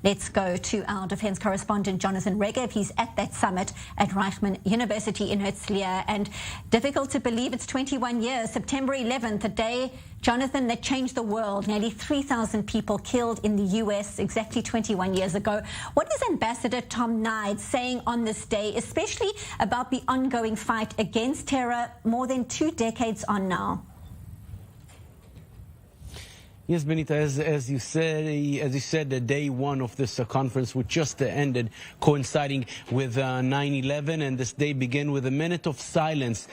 Let's go to our defense correspondent Jonathan Regev. He's at that summit at Reichman University in Herzliya, and difficult to believe it's 21 years, September 11th, a day, Jonathan, that changed the world. Nearly 3,000 people killed in the US exactly 21 years ago. What is Ambassador Tom Nides saying on this day, especially about the ongoing fight against terror more than 2 decades on now? Yes, Benita, as you said, the day one of this conference, which just ended, coinciding with 9/11, and this day began with a minute of silence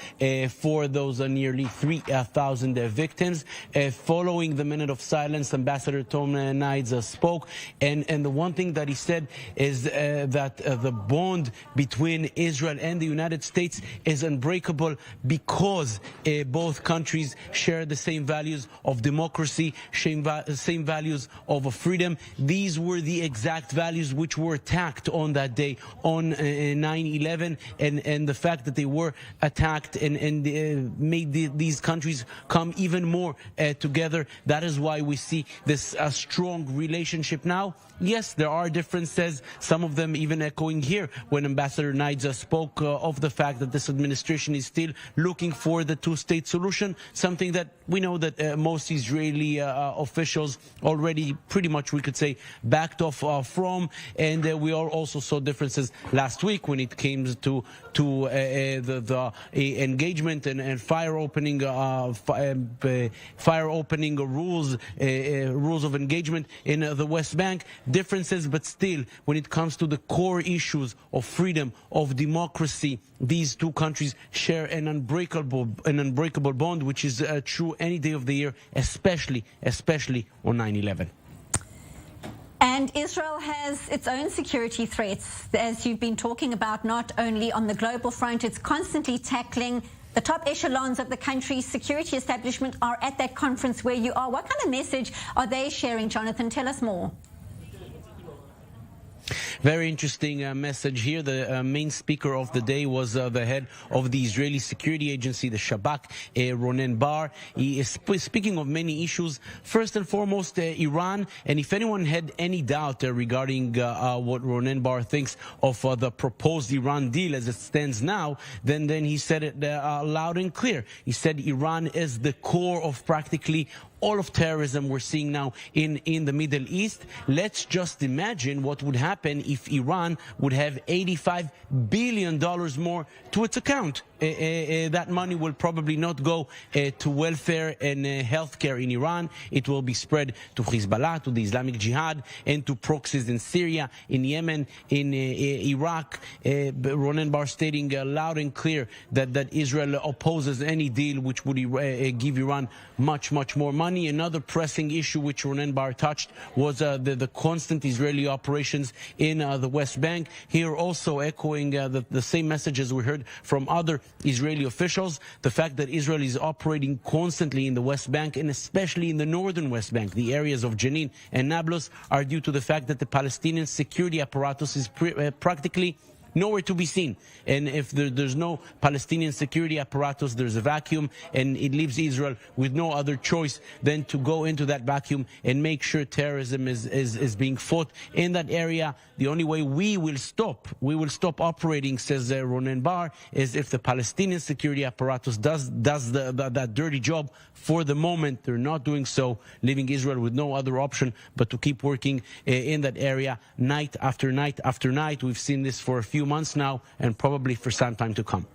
for those nearly 3,000 victims. Following the minute of silence, Ambassador Tom Nides spoke, and the one thing that he said is that the bond between Israel and the United States is unbreakable because both countries share the same values of democracy, same values of freedom. These were the exact values which were attacked on that day, on 9/11, and the fact that they were attacked and made these countries come even more together. That is why we see this strong relationship now. Yes, there are differences, some of them even echoing here when Ambassador Nides spoke of the fact that this administration is still looking for the two-state solution, something that we know that most Israeli officials already pretty much, we could say, backed off from. And we also saw differences last week when it came to the engagement and fire opening rules of engagement in the West Bank. Differences, but still, when it comes to the core issues of freedom, of democracy, these two countries share an unbreakable bond, which is true any day of the year, especially on 9/11. And Israel has its own security threats, as you've been talking about, not only on the global front. It's constantly tackling the top echelons of the country's security establishment are at that conference where you are. What kind of message are they sharing, Jonathan? Tell us more. Very interesting message here. The main speaker of the day was the head of the Israeli security agency, the Shabak, Ronen Bar. He is speaking of many issues. First and foremost, Iran. And if anyone had any doubt regarding what Ronen Bar thinks of the proposed Iran deal as it stands now, then he said it loud and clear. He said Iran is the core of practically all of terrorism we're seeing now in the Middle East. Let's just imagine what would happen if Iran would have $85 billion more to its account. That money will probably not go to welfare and healthcare in Iran. It will be spread to Hezbollah, to the Islamic Jihad, and to proxies in Syria, in Yemen, in Iraq. Ronen Bar stating loud and clear that Israel opposes any deal which would give Iran much more money. Another pressing issue which Ronen Bar touched was the constant Israeli operations in the West Bank. Here also echoing the same messages we heard from other Israeli officials, the fact that Israel is operating constantly in the West Bank, and especially in the northern West Bank. The areas of Jenin and Nablus are due to the fact that the Palestinian security apparatus is practically nowhere to be seen. And if there's no Palestinian security apparatus, there's a vacuum, and it leaves Israel with no other choice than to go into that vacuum and make sure terrorism is being fought in that area. The only way we will stop operating, says Ronen Bar, is if the Palestinian security apparatus does that dirty job. For the moment, they're not doing so, leaving Israel with no other option but to keep working in that area night after night after night. We've seen this for a few months now, and probably for some time to come.